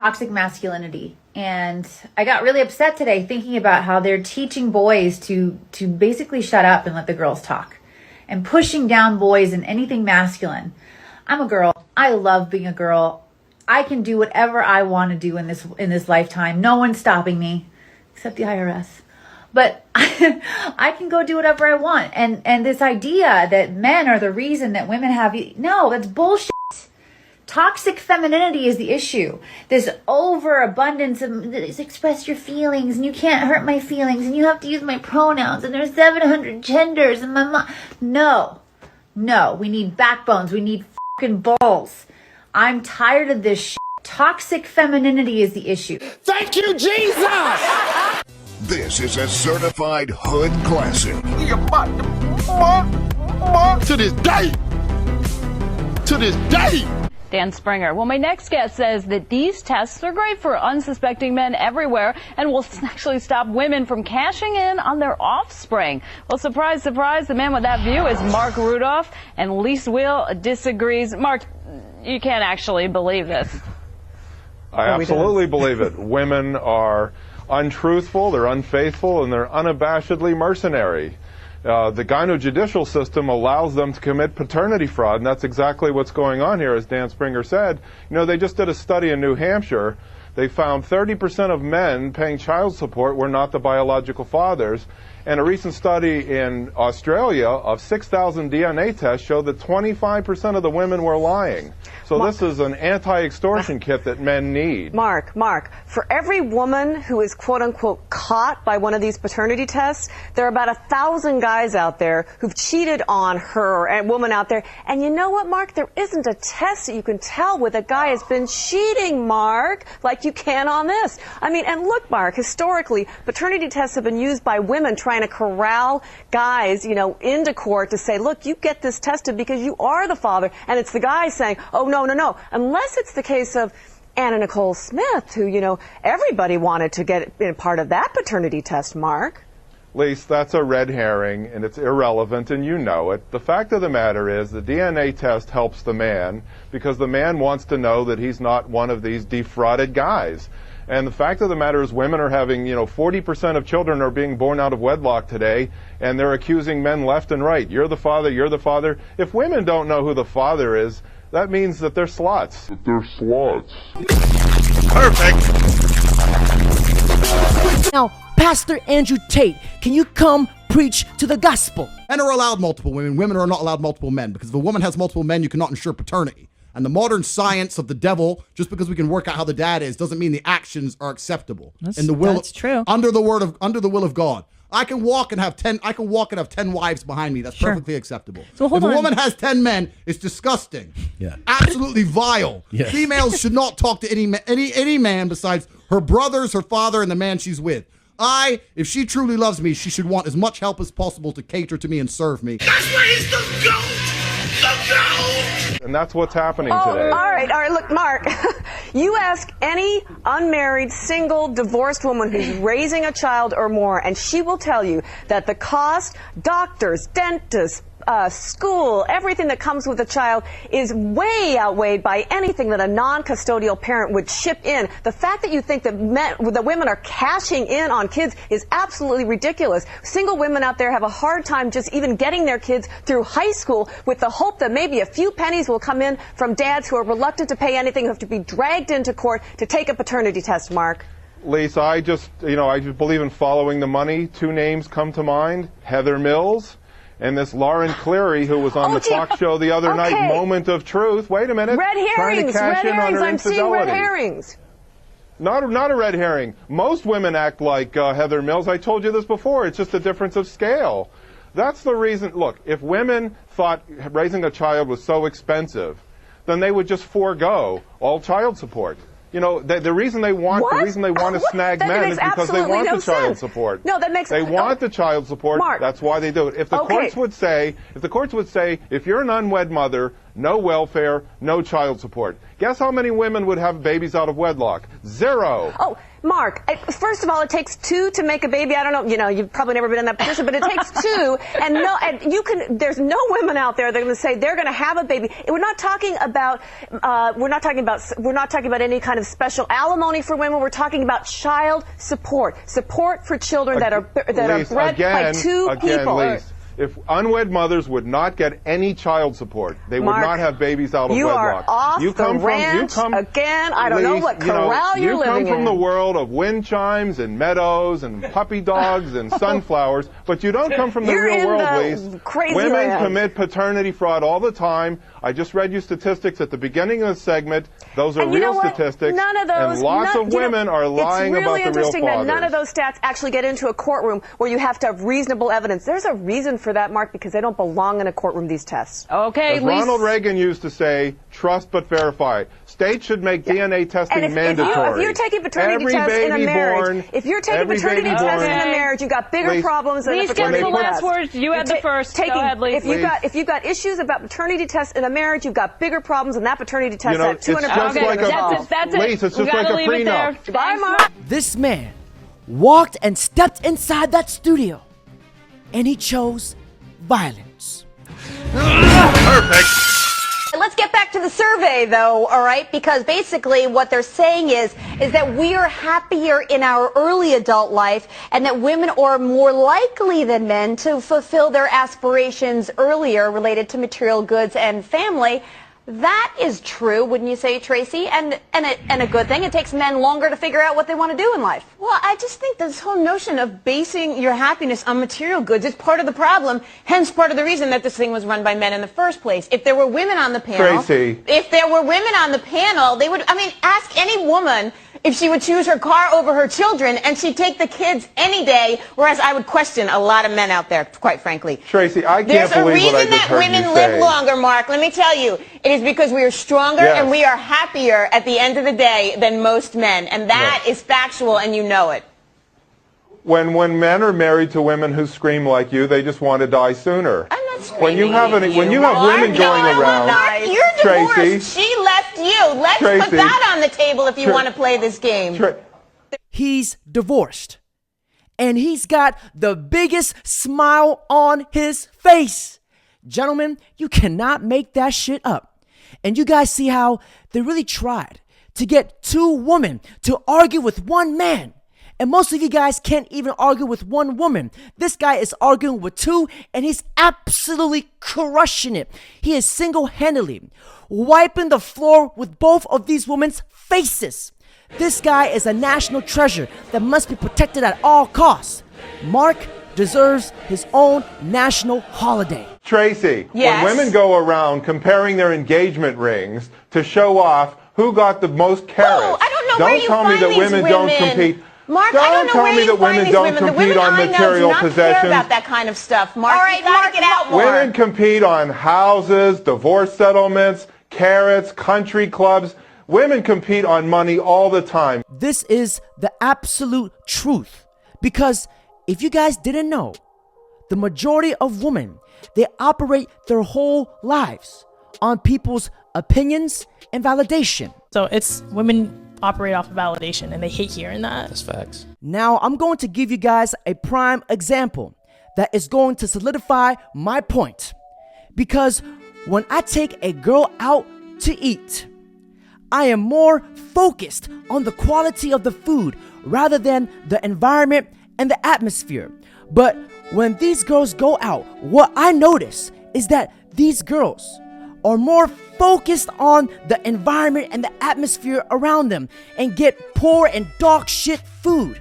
toxic masculinity. And I got really upset today thinking about how they're teaching boys to basically shut up and let the girls talk, and pushing down boys and anything masculine. I'm a girl. I love being a girl. I can do whatever I want to do in this lifetime. No one's stopping me except the IRS. But I can go do whatever I want. And this idea that men are the reason that women have, no, that's bullshit. Toxic femininity is the issue. This overabundance of express your feelings, and you can't hurt my feelings, and you have to use my pronouns, and there's 700 genders, and my mom. No, we need backbones. We need fucking balls. I'm tired of this shit. Toxic femininity is the issue. Thank you, Jesus! This is a certified hood classic. To this day! To this day! Dan Springer. Well, my next guest says that these tests are great for unsuspecting men everywhere and will actually stop women from cashing in on their offspring. Well, surprise, surprise, the man with that view is Mark Rudolph, and Lise Will disagrees. Mark, you can't actually believe this. I absolutely believe it. Women are untruthful, they're unfaithful, and they're unabashedly mercenary. The gynojudicial system allows them to commit paternity fraud, and that's exactly what's going on here, as Dan Springer said. You know, they just did a study in New Hampshire. They found 30% of men paying child support were not the biological fathers. And a recent study in Australia of 6,000 DNA tests showed that 25% of the women were lying. So this is an anti-extortion kit that men need. Mark, for every woman who is quote-unquote caught by one of these paternity tests, there are about 1,000 guys out there who've cheated on her, and woman out there. And you know what, Mark? There isn't a test that you can tell whether a guy has been cheating, Mark, like you can on this. I mean, and look, Mark, historically, paternity tests have been used by women trying to corral guys, you know, into court to say, look, you get this tested because you are the father. And it's the guy saying, oh, no. Unless it's the case of Anna Nicole Smith, who, you know, everybody wanted to get in part of that paternity test, Mark. Lise, that's a red herring, and it's irrelevant, and you know it. The fact of the matter is the DNA test helps the man because the man wants to know that he's not one of these defrauded guys. And the fact of the matter is women are having, 40% of children are being born out of wedlock today, and they're accusing men left and right. You're the father, you're the father. If women don't know who the father is, that means that they're sluts. Perfect! Now, Pastor Andrew Tate, can you come preach to the gospel? Men are allowed multiple women. Women are not allowed multiple men, because if a woman has multiple men, you cannot ensure paternity. And the modern science of the devil, just because we can work out how the dad is, doesn't mean the actions are acceptable. That's true. Under the will of God. I can walk and have 10 wives behind me. That's perfectly acceptable. So if a woman has 10 men, it's disgusting. Yeah. Absolutely vile. Yeah. Females should not talk to any man besides her brothers, her father, and the man she's with. If she truly loves me, she should want as much help as possible to cater to me and serve me. That's where he's the goat! The goat! And that's what's happening today. All right. Look, Mark, you ask any unmarried, single, divorced woman who's raising a child or more, and she will tell you that the cost, doctors, dentists, school, everything that comes with a child is way outweighed by anything that a non-custodial parent would chip in. The fact that you think that women are cashing in on kids is absolutely ridiculous. Single women out there have a hard time just even getting their kids through high school with the hope that maybe a few pennies will come in from dads who are reluctant to pay anything, who have to be dragged into court to take a paternity test, Mark. Lisa, I just believe in following the money. Two names come to mind: Heather Mills and this Lauren Cleary, who was on the talk show the other night, Moment of Truth. Wait a minute. Red herrings. I'm seeing red herrings. Not a red herring. Most women act like Heather Mills. I told you this before. It's just a difference of scale. That's the reason. Look, if women thought raising a child was so expensive, then they would just forego all child support. The reason they want to snag men is because they want the child support. No, that makes They want the child support. Mark, that's why they do it. If the courts would say, if you're an unwed mother, no welfare, no child support. Guess how many women would have babies out of wedlock? 0. Oh, Mark, first of all, it takes 2 to make a baby. I don't know, you've probably never been in that position, but it takes 2. There's no women out there that are going to say they're going to have a baby. We're not talking about any kind of special alimony for women. We're talking about child support for children that are bred by 2 people. Lise, if unwed mothers would not get any child support, they Mark, would not have babies out of you wedlock. Are off the ranch again. I don't know what corral you're living in. You come from the world of wind chimes and meadows and puppy dogs and sunflowers, but you don't come from the real world, Lise. Women commit paternity fraud all the time. I just read you statistics at the beginning of the segment. Those are real statistics. None of those. And lots of women are lying about the real fathers. It's really interesting that none of those stats actually get into a courtroom where you have to have reasonable evidence. There's a reason for that, Mark, because they don't belong in a courtroom, these tests. Okay, as Ronald Reagan used to say, trust but verify. States should make DNA testing mandatory. If you're taking paternity tests in a marriage, you've got bigger problems than a paternity test. Please get the last words. You had the first. Go ahead, Lise. If you've got issues about paternity tests in a marriage, you've got bigger problems than that paternity test that 200 That's it. Lise, it's just like a prenup. Bye, Mark. This man walked and stepped inside that studio, and he chose violence. Perfect. Let's get back to the survey, though, all right? Because basically what they're saying is that we are happier in our early adult life and that women are more likely than men to fulfill their aspirations earlier related to material goods and family. That is true, wouldn't you say, Tracy? And a good thing. It takes men longer to figure out what they want to do in life. Well, I just think this whole notion of basing your happiness on material goods is part of the problem, hence part of the reason that this thing was run by men in the first place. If there were women on the panel, Tracy. If there were women on the panel, they would, ask any woman if she would choose her car over her children, and she'd take the kids any day, whereas I would question a lot of men out there, quite frankly. Tracy, I can't believe what I just heard you say. There's a reason that women live longer, Mark. Let me tell you. It is because we are stronger and we are happier at the end of the day than most men, and that is factual, and you know it. When men are married to women who scream like you, they just want to die sooner. I'm not screaming. When you have women going around, Mark, you're divorced. Tracy, She left you. Let's put that on the table if you want to play this game. He's divorced, and he's got the biggest smile on his face. Gentlemen, you cannot make that shit up. And you guys see how they really tried to get 2 women to argue with 1 man. And most of you guys can't even argue with 1 woman. This guy is arguing with 2, and he's absolutely crushing it. He is single-handedly wiping the floor with both of these women's faces. This guy is a national treasure that must be protected at all costs. Mark deserves his own national holiday. Tracy, when women go around comparing their engagement rings to show off who got the most carats, I don't know where you tell me find that these women don't compete. Mark, don't I don't know tell where me you that find women these don't women. The compete women on I know material do not possessions. care about that kind of stuff, Mark. All right, you gotta Mark, get out more. Women compete on houses, divorce settlements, carrots, country clubs. Women compete on money all the time. This is the absolute truth. Because if you guys didn't know, the majority of women, they operate their whole lives on people's opinions and validation. So it's women operate off of validation, and they hate hearing that. That's facts. Now I'm going to give you guys a prime example that is going to solidify my point. Because when I take a girl out to eat, I am more focused on the quality of the food rather than the environment and the atmosphere. But when these girls go out, what I notice is that these girls are more focused on the environment and the atmosphere around them and get poor and dog shit food.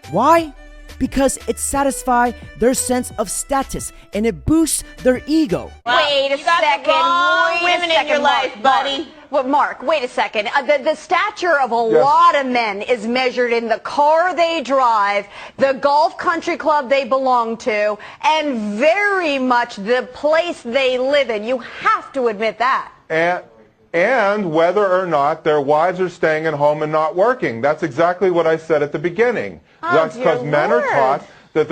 Why? Because it satisfies their sense of status and it boosts their ego. Wait a second. Women in your life, buddy. Well, Mark, wait a second. The stature of a lot of men is measured in the car they drive, the golf country club they belong to, and very much the place they live in. You have to admit that. And whether or not their wives are staying at home and not working. That's exactly what I said at the beginning. That's because men are taught that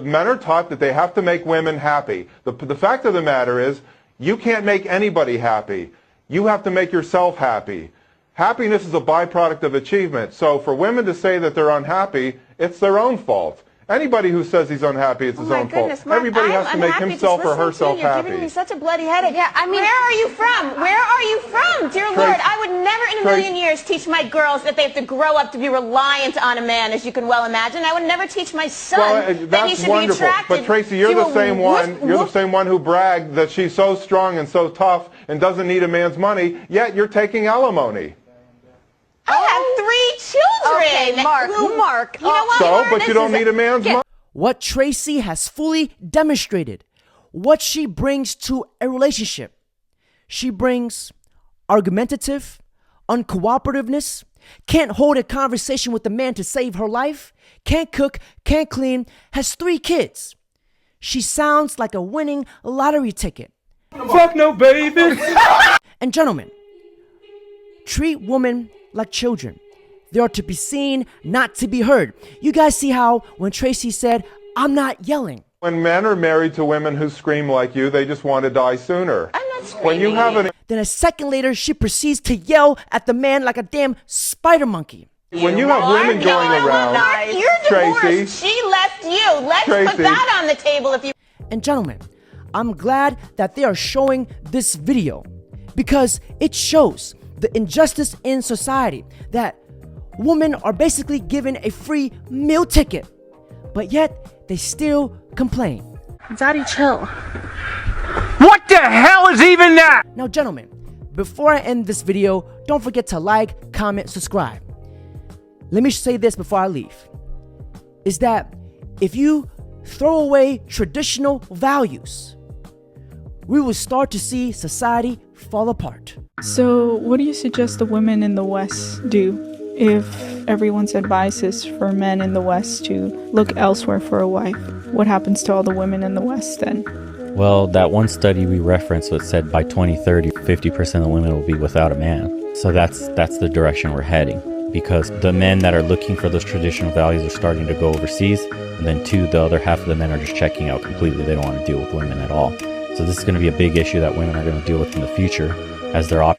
men are taught that they have to make women happy. The fact of the matter is, You can't make anybody happy. You have to make yourself happy. Happiness is a byproduct of achievement. So for women to say that they're unhappy, it's their own fault. Anybody who says he's unhappy, it's his own fault. Mark, Everybody has to make himself or herself You're happy. giving me such a bloody headache. Yeah, I mean, where are you from? Where are you from? Dear Lord, I would never in a million years teach my girls that they have to grow up to be reliant on a man, as you can well imagine. I would never teach my son that he should be attracted. But Tracy, you're the same one. You're the same one who bragged that she's so strong and so tough and doesn't need a man's money. Yet you're taking alimony. I have 3 children. Okay, Mark. You know what? So, but you don't need a man's money. What Tracy has fully demonstrated, what she brings to a relationship. She brings argumentative, uncooperativeness, can't hold a conversation with a man to save her life, can't cook, can't clean, has 3 kids. She sounds like a winning lottery ticket. Fuck no, baby. And gentlemen, treat women like children. They are to be seen, not to be heard. You guys see how when Tracy said, "I'm not yelling." When men are married to women who scream like you, they just want to die sooner. I'm not screaming. When you have an Then a second later, she proceeds to yell at the man like a damn spider monkey. When you have women going around, You're divorced. Tracy, She left you. Let's Tracy. put that on the table if you... And gentlemen, I'm glad that they are showing this video because it shows the injustice in society that women are basically given a free meal ticket, but yet they still complain. Daddy, chill. What the hell is even that? Now, gentlemen, before I end this video, don't forget to like, comment, subscribe. Let me say this before I leave, is that if you throw away traditional values, we will start to see society fall apart. So, what do you suggest the women in the West do if everyone's advice is for men in the West to look elsewhere for a wife? What happens to all the women in the West then? Well, that one study we referenced that said by 2030, 50% of the women will be without a man. So that's the direction we're heading, because the men that are looking for those traditional values are starting to go overseas, and then the other half of the men are just checking out completely. They don't want to deal with women at all. So this is going to be a big issue that women are going to deal with in the future as they're